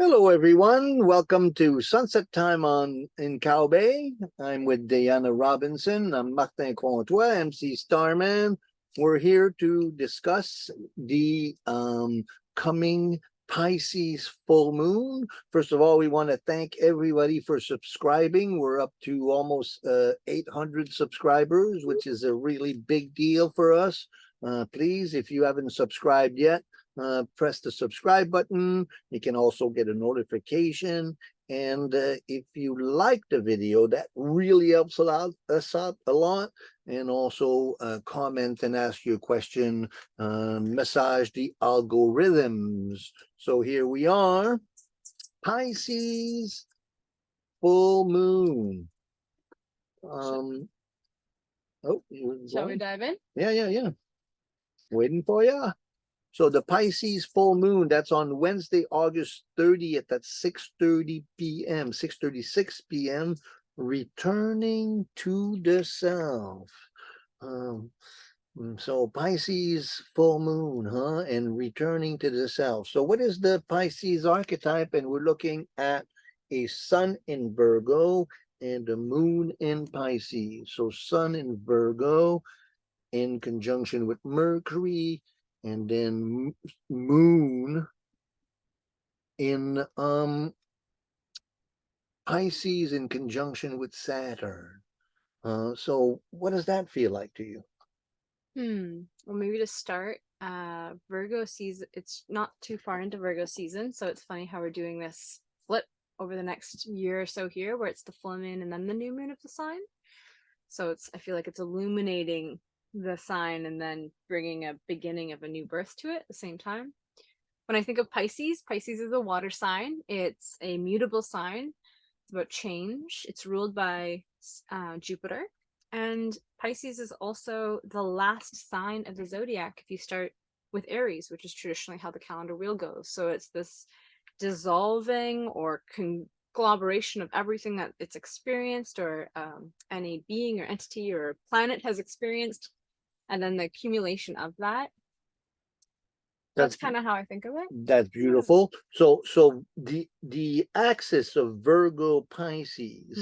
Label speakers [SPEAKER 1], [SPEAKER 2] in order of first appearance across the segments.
[SPEAKER 1] Hello, everyone. Welcome to Sunset Time in Cow Bay. I'm with Dayana Robinson. I'm Martin Comtois, MC Starman. We're here to discuss the coming Pisces full moon. First of all, we want to thank everybody for subscribing. We're up to almost 800 subscribers, which is a really big deal for us. Please, if you haven't subscribed yet, press the subscribe button. You can also get a notification. And if you like the video, that really helps us out a lot. And also comment and ask your question, massage the algorithms. So here we are, Pisces full moon.
[SPEAKER 2] Shall we dive in?
[SPEAKER 1] Yeah. Waiting for you. So the Pisces full moon, that's on Wednesday, August 30th at 6:30 p.m., 6:36 p.m., returning to the self. So Pisces full moon, and returning to the self. So what is the Pisces archetype? And we're looking at a sun in Virgo and a moon in Pisces. So sun in Virgo in conjunction with Mercury, and then moon in Pisces in conjunction with Saturn. So what does that feel like to you?
[SPEAKER 2] Well, maybe to start, Virgo season, it's not too far into Virgo season, so it's funny how we're doing this flip over the next year or so here, where it's the full moon and then the new moon of the sign. So I feel like it's illuminating the sign and then bringing a beginning of a new birth to it at the same time. When I think of Pisces, Pisces is a water sign. It's a mutable sign. It's about change. It's ruled by Jupiter. And Pisces is also the last sign of the zodiac if you start with Aries, which is traditionally how the calendar wheel goes. So it's this dissolving or conglomeration of everything that it's experienced, or any being or entity or planet has experienced, and then the accumulation of that. That's kind of how I think of it.
[SPEAKER 1] That's beautiful. So the axis of Virgo Pisces,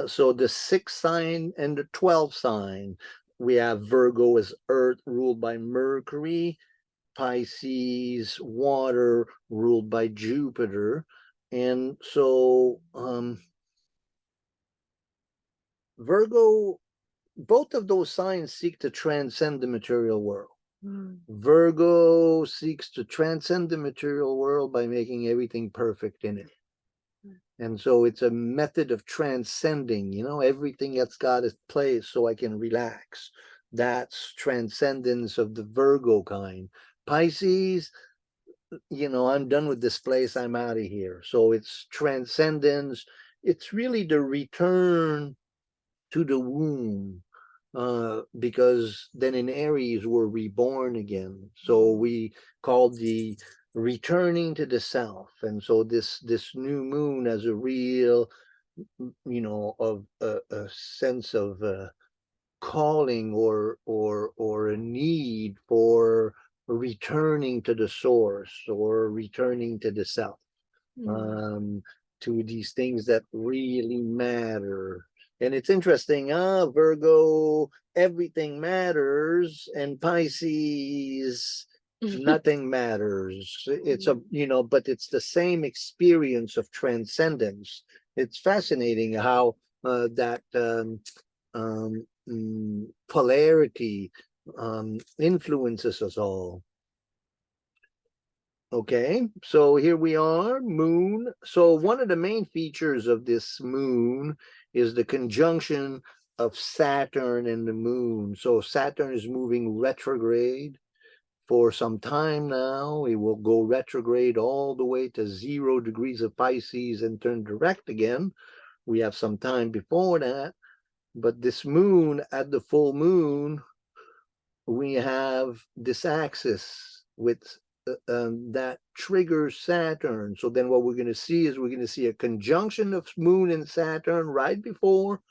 [SPEAKER 1] so the 6th sign and the 12th sign, we have Virgo as earth ruled by Mercury, Pisces water ruled by Jupiter. And so Virgo, both of those signs seek to transcend the material world. Virgo seeks to transcend the material world by making everything perfect in it. And so it's a method of transcending, everything that's got its place so I can relax. That's transcendence of the Virgo kind. Pisces, I'm done with this place, I'm out of here. So it's transcendence. It's really the return to the womb. Because then in Aries we're reborn again. So we call the returning to the self. And so this new moon has a real, of a sense of calling or a need for returning to the source or returning to the self, to these things that really matter. And it's interesting, Virgo, everything matters, and Pisces, nothing matters. It's but it's the same experience of transcendence. It's fascinating how that polarity influences us all. Okay, so here we are, moon. So one of the main features of this moon is the conjunction of Saturn and the moon. So Saturn is moving retrograde for some time now. It will go retrograde all the way to 0 degrees of Pisces and turn direct again. We have some time before that. But this moon, at the full moon, we have this axis with that triggers Saturn. So then what we're going to see is we're going to see a conjunction of moon and Saturn right before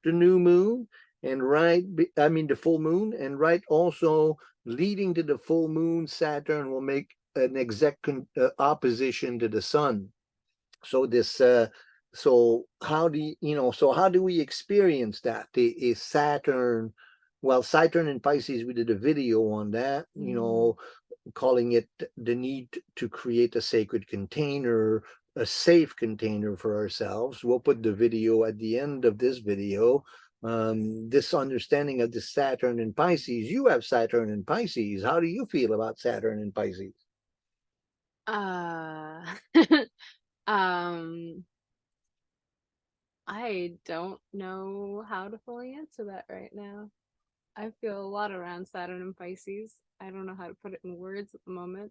[SPEAKER 1] the new moon, and the full moon, and right also leading to the full moon, Saturn will make an exact opposition to the sun. So this so how do so how do we experience that? Is Saturn, well, Saturn in Pisces, we did a video on that, calling it the need to create a sacred container, a safe container for ourselves. We'll put the video at the end of this video. This understanding of the Saturn in Pisces. You have Saturn in Pisces. How do you feel about Saturn in Pisces?
[SPEAKER 2] Uh, um, I don't know how to fully answer that right now. I feel a lot around Saturn and Pisces. I don't know how to put it in words at the moment.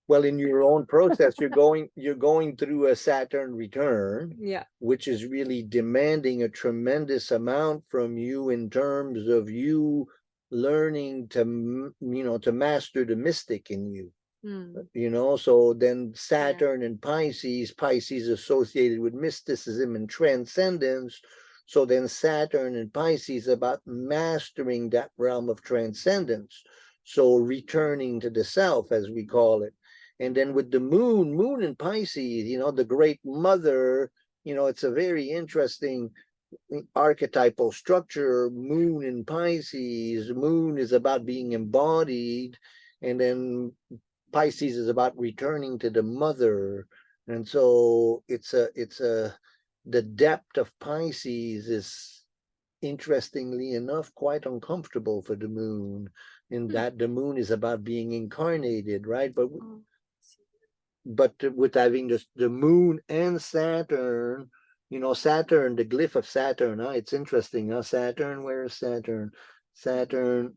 [SPEAKER 1] Well, in your own process, you're going through a Saturn return,
[SPEAKER 2] Yeah.
[SPEAKER 1] which is really demanding a tremendous amount from you in terms of you learning to to master the mystic in you. So then Saturn and Pisces associated with mysticism and transcendence. So then Saturn and Pisces about mastering that realm of transcendence. So returning to the self, as we call it. And then with the moon in Pisces, the great mother, it's a very interesting archetypal structure. Moon in Pisces, moon is about being embodied, and then Pisces is about returning to the mother. And so the depth of Pisces is, interestingly enough, quite uncomfortable for the moon, in that the moon is about being incarnated, right? But with having the moon and Saturn, Saturn, the glyph of Saturn, it's interesting, Saturn, where is Saturn? Saturn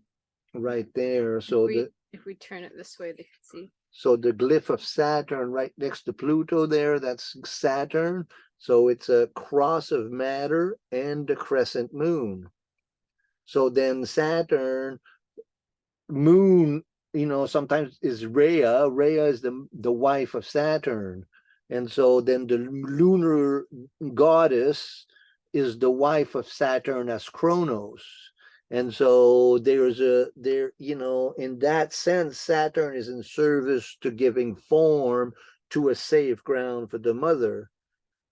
[SPEAKER 1] right there. So
[SPEAKER 2] if we turn it this way, they can see.
[SPEAKER 1] So the glyph of Saturn right next to Pluto there, that's Saturn. So it's a cross of matter and a crescent moon. So then Saturn, moon, sometimes is Rhea. Rhea is the wife of Saturn. And so then the lunar goddess is the wife of Saturn as Kronos. And so in that sense, Saturn is in service to giving form to a safe ground for the mother.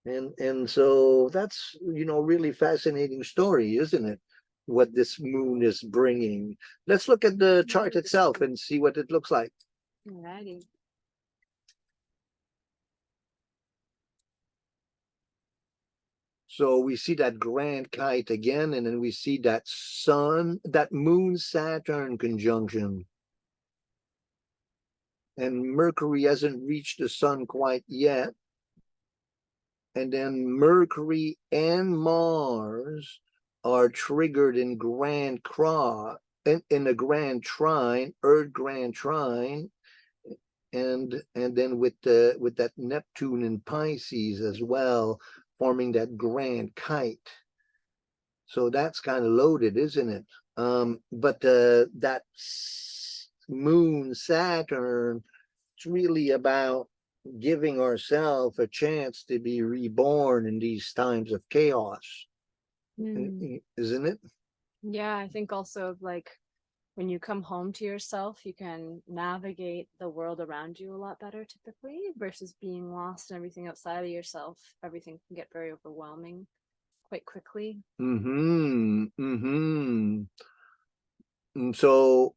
[SPEAKER 1] And so that's, really fascinating story, isn't it? What this moon is bringing. Let's look at the chart itself and see what it looks like.
[SPEAKER 2] Alrighty.
[SPEAKER 1] So we see that grand kite again, and then we see that moon Saturn conjunction. And Mercury hasn't reached the sun quite yet. And then Mercury and Mars are triggered in grand cross, in a grand trine, Earth grand trine, and then with that Neptune in Pisces as well, forming that grand kite. So that's kind of loaded, isn't it? But that moon Saturn, it's really about giving ourselves a chance to be reborn in these times of chaos, isn't it?
[SPEAKER 2] Yeah, I think also like when you come home to yourself, you can navigate the world around you a lot better typically versus being lost in everything outside of yourself. Everything can get very overwhelming quite quickly.
[SPEAKER 1] So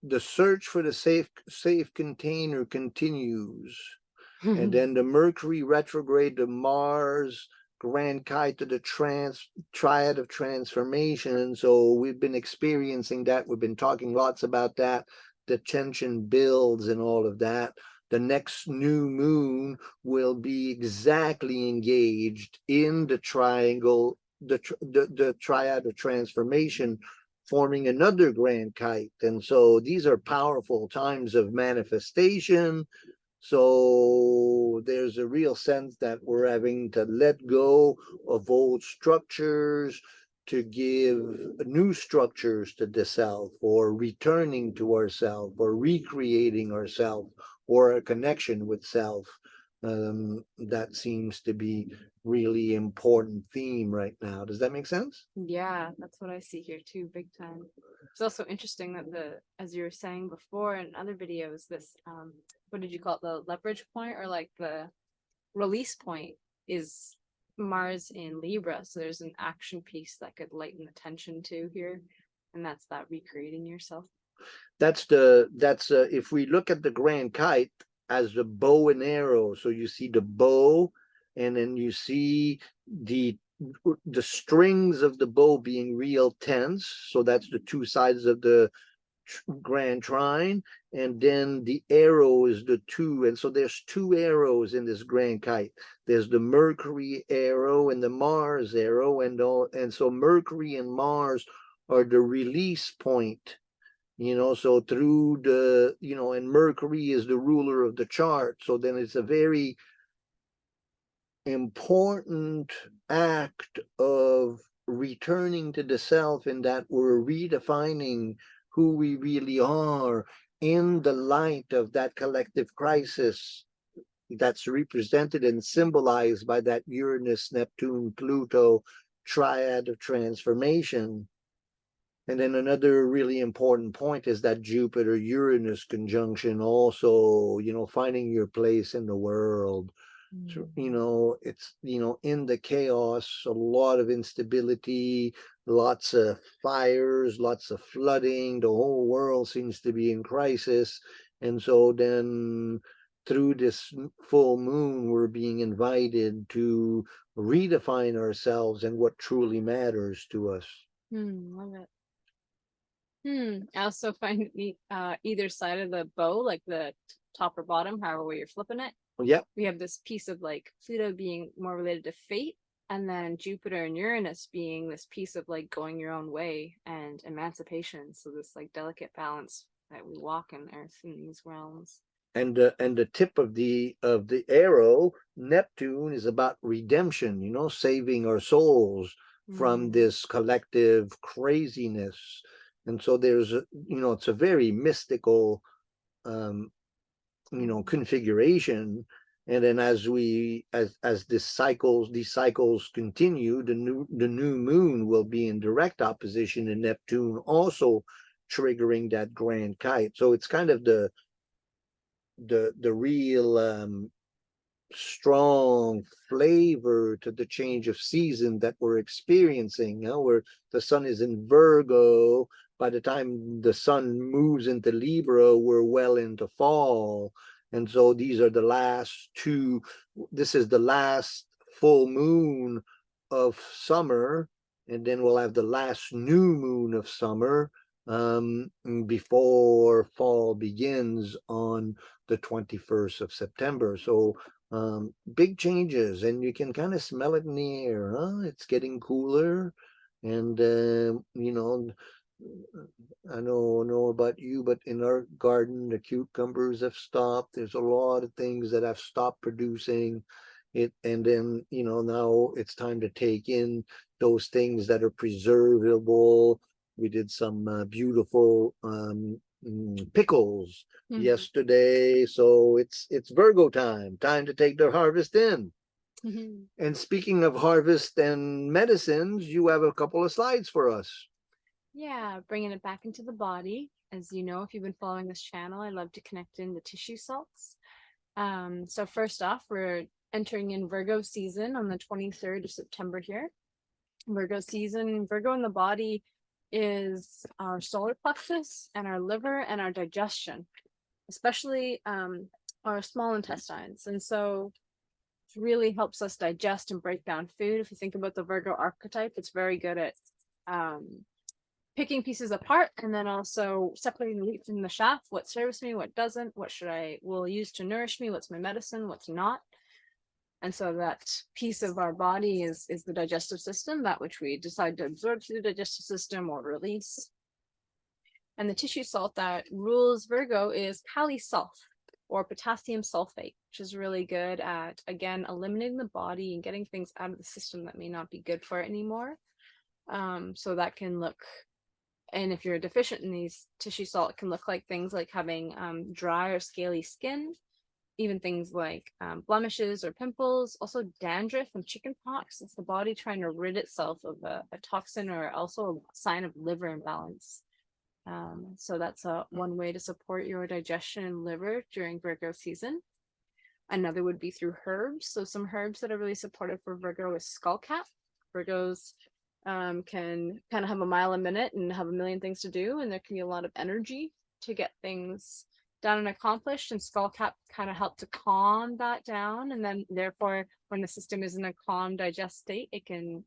[SPEAKER 1] the search for the safe container continues. And then the Mercury retrograde, the Mars grand kite to the triad of transformation. So we've been experiencing that. We've been talking lots about that. The tension builds and all of that. The next new moon will be exactly engaged in the triangle, the triad of transformation, forming another grand kite. And so these are powerful times of manifestation. So there's a real sense that we're having to let go of old structures to give new structures to the self, or returning to ourself, or recreating ourself, or a connection with self. That seems to be really important theme right now. Does that make sense?
[SPEAKER 2] Yeah, that's what I see here too, big time. It's also interesting that as you were saying before in other videos, this what did you call it? The leverage point, or like the release point, is Mars in Libra. So there's an action piece that could lighten the tension too here. And that's that recreating yourself.
[SPEAKER 1] That's if we look at the grand kite as the bow and arrow, so you see the bow, and then you see the strings of the bow being real tense, so that's the two sides of the grand trine, and then the arrow is the two, and so there's two arrows in this grand kite. There's the Mercury arrow and the Mars arrow, and so Mercury and Mars are the release point, so through the, and Mercury is the ruler of the chart, so then it's a very important act of returning to the self, in that we're redefining who we really are in the light of that collective crisis that's represented and symbolized by that Uranus, Neptune, Pluto triad of transformation. And then another really important point is that Jupiter-Uranus conjunction also, finding your place in the world. So, it's, in the chaos, a lot of instability, lots of fires, lots of flooding. The whole world seems to be in crisis. And so then through this full moon, we're being invited to redefine ourselves and what truly matters to us.
[SPEAKER 2] Love it. I also find either side of the bow, like the top or bottom, however way you're flipping it,
[SPEAKER 1] Yep.
[SPEAKER 2] we have this piece of like Pluto being more related to fate, and then Jupiter and Uranus being this piece of like going your own way and emancipation. So this like delicate balance that we walk in Earth in these realms.
[SPEAKER 1] And the tip of the arrow, Neptune, is about redemption, saving our souls from this collective craziness. And so there's it's a very mystical configuration. And then as these cycles continue, the new moon will be in direct opposition to Neptune, also triggering that grand kite. So it's kind of the real strong flavor to the change of season that we're experiencing, where the sun is in Virgo. By the time the sun moves into Libra, we're well into fall. And so these are the last two. This is the last full moon of summer, and then we'll have the last new moon of summer before fall begins on the 21st of September. So big changes, and you can kind of smell it in the air. It's getting cooler, and I don't know about you, but in our garden, the cucumbers have stopped. There's a lot of things that have stopped producing it, and then now it's time to take in those things that are preservable. We did some beautiful pickles yesterday, so it's Virgo time to take the harvest in. And speaking of harvest and medicines, you have a couple of slides for us.
[SPEAKER 2] Yeah, bringing it back into the body. As you know, if you've been following this channel, I love to connect in the tissue salts. So first off, we're entering in Virgo season on the 23rd of September here. Virgo season, Virgo in the body is our solar plexus and our liver and our digestion, especially our small intestines. And so it really helps us digest and break down food. If you think about the Virgo archetype, it's very good at picking pieces apart, and then also separating the wheat from the chaff. What serves me, what doesn't, what will use to nourish me, what's my medicine, what's not. And so that piece of our body is the digestive system, that which we decide to absorb through the digestive system or release. And the tissue salt that rules Virgo is Kali salt, or potassium sulfate, which is really good at, again, eliminating the body and getting things out of the system that may not be good for it anymore. So that can look, and if you're deficient in these tissue salt, it can look like things like having dry or scaly skin, even things like blemishes or pimples, also dandruff and chickenpox. It's the body trying to rid itself of a toxin, or also a sign of liver imbalance. So that's one way to support your digestion and liver during Virgo season. Another would be through herbs. So some herbs that are really supportive for Virgo is skullcap. Virgos can kind of have a mile a minute and have a million things to do, and there can be a lot of energy to get things done and accomplished, and skullcap kind of help to calm that down, and then therefore when the system is in a calm digest state, it can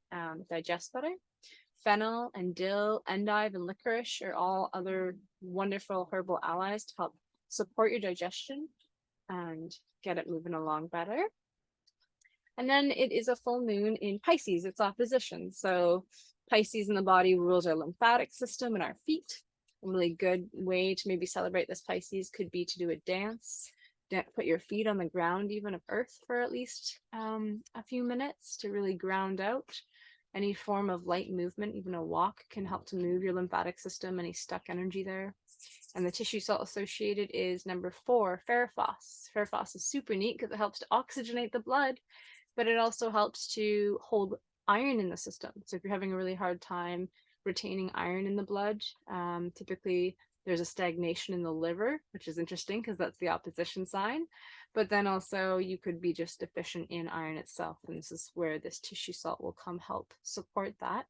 [SPEAKER 2] digest better. Fennel and dill, endive and licorice are all other wonderful herbal allies to help support your digestion and get it moving along better. And then it is a full moon in Pisces. It's opposition. So Pisces in the body rules our lymphatic system and our feet. A really good way to maybe celebrate this Pisces could be to do a dance. Put your feet on the ground, even of earth, for at least a few minutes to really ground out. Any form of light movement, even a walk, can help to move your lymphatic system, any stuck energy there. And the tissue salt associated is number 4, ferrophos. Ferrophos is super neat because it helps to oxygenate the blood, but it also helps to hold iron in the system. So if you're having a really hard time retaining iron in the blood, typically there's a stagnation in the liver, which is interesting because that's the opposition sign. But then also you could be just deficient in iron itself. And this is where this tissue salt will come help support that.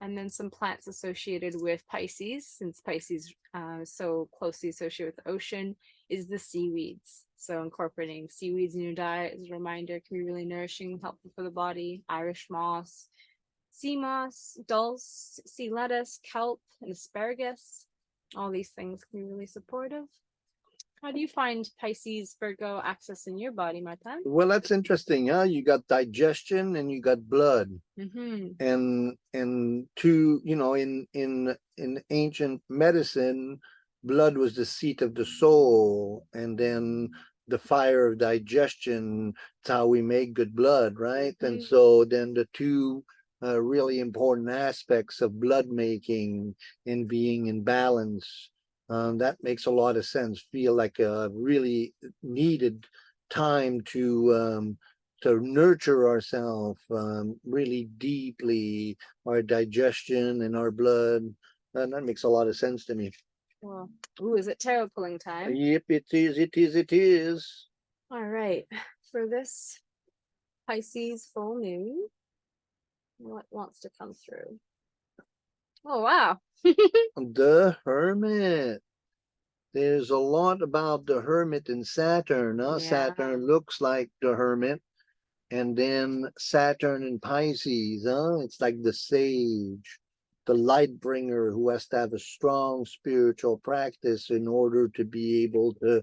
[SPEAKER 2] And then some plants associated with Pisces, since Pisces is so closely associated with the ocean, is the seaweeds. So incorporating seaweeds in your diet as a reminder can be really nourishing, helpful for the body. Irish moss, sea moss, dulse, sea lettuce, kelp, and asparagus. All these things can be really supportive. How do you find Pisces, Virgo axis in your body, Martin?
[SPEAKER 1] Well, that's interesting, huh? You got digestion and you got blood.
[SPEAKER 2] Mm-hmm.
[SPEAKER 1] And to, you know, in ancient medicine, blood was the seat of the soul, and then the fire of digestion, it's how we make good blood, right?
[SPEAKER 2] Mm-hmm.
[SPEAKER 1] And so then the two really important aspects of blood making and being in balance, that makes a lot of sense. Feel like a really needed time to nurture ourselves really deeply, our digestion and our blood. And that makes a lot of sense to me.
[SPEAKER 2] Well, ooh, is it tarot pulling time?
[SPEAKER 1] Yep, it is, it is, it is.
[SPEAKER 2] All right. For this Pisces full moon, what wants to come through? Oh, wow.
[SPEAKER 1] The Hermit. There's a lot about the Hermit in Saturn. Huh?
[SPEAKER 2] Yeah.
[SPEAKER 1] Saturn looks like the Hermit. And then Saturn in Pisces, huh? It's like the sage, the light bringer who has to have a strong spiritual practice in order to be able to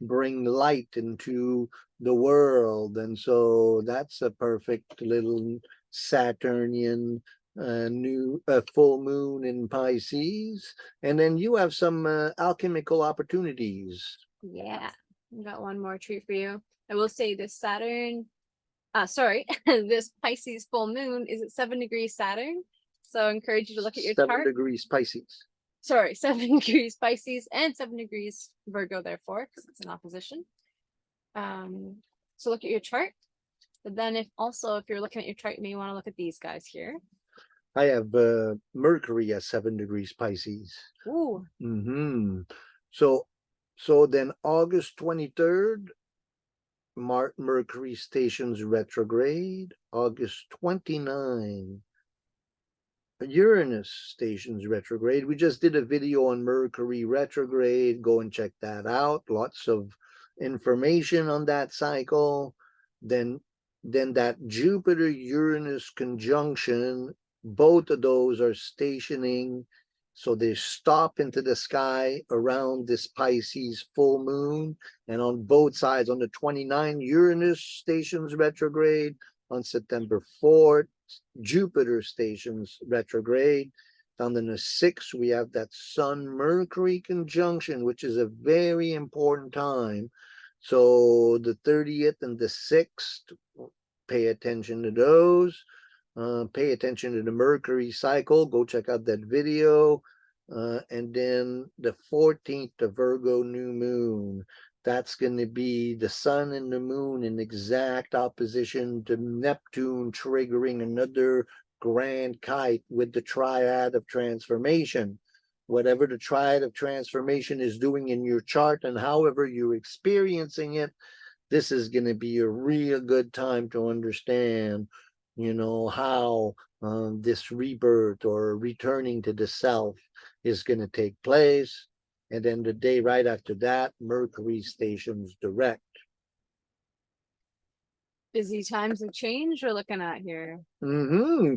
[SPEAKER 1] bring light into the world. And so that's a perfect little Saturnian new full moon in Pisces. And then you have some alchemical opportunities.
[SPEAKER 2] Yeah. I got one more treat for you. I will say this Saturn, this Pisces full moon is at 7 degrees Saturn. So I encourage you to look at your
[SPEAKER 1] 7
[SPEAKER 2] chart.
[SPEAKER 1] degrees Pisces.
[SPEAKER 2] Sorry, 7 degrees Pisces and 7 degrees Virgo, therefore, because it's in opposition. So look at your chart. But then if you're looking at your chart, you may want to look at these guys here.
[SPEAKER 1] I have Mercury at 7 degrees Pisces.
[SPEAKER 2] Ooh.
[SPEAKER 1] Mm-hmm. So then August 23rd, Mercury stations retrograde. August 29, Uranus stations retrograde. We just did a video on Mercury retrograde. Go and check that out. Lots of information on that cycle. Then that Jupiter-Uranus conjunction, both of those are stationing. So they stop into the sky around this Pisces full moon. And on both sides, on the 29th, Uranus stations retrograde. On September 4th, Jupiter stations retrograde. On the 6th, we have that Sun-Mercury conjunction, which is a very important time. So the 30th and the 6th, pay attention to those. Pay attention to the Mercury cycle. Go check out that video. And then the 14th, the Virgo new moon. That's going to be the sun and the moon in exact opposition to Neptune, triggering another grand kite with the triad of transformation. Whatever the triad of transformation is doing in your chart and however you're experiencing it, this is going to be a real good time to understand, how this rebirth or returning to the self is going to take place. And then the day right after that, Mercury stations direct.
[SPEAKER 2] Busy times of change we're looking at here.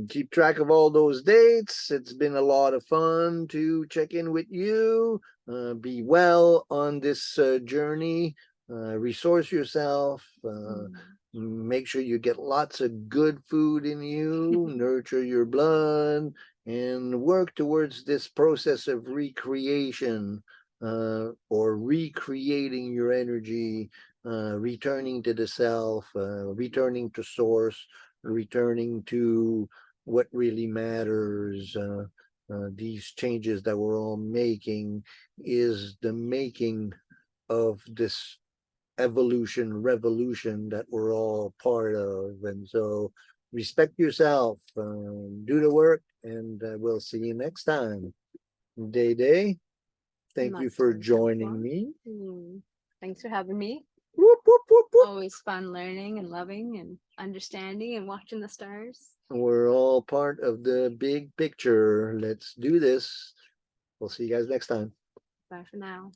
[SPEAKER 1] Keep track of all those dates. It's been a lot of fun to check in with you. Be well on this journey. Resource yourself. Make sure you get lots of good food in you. Nurture your blood and work towards this process of recreation, or recreating your energy, returning to the self, returning to source, returning to what really matters. These changes that we're all making is the making of this evolution, revolution that we're all part of. And so respect yourself, do the work, and we'll see you next time. Day, thank you for joining me.
[SPEAKER 2] Thanks for having me.
[SPEAKER 1] Whoop, whoop, whoop, whoop.
[SPEAKER 2] Always fun learning and loving and understanding and watching the stars.
[SPEAKER 1] We're all part of the big picture. Let's do this. We'll see you guys next time.
[SPEAKER 2] Bye for now.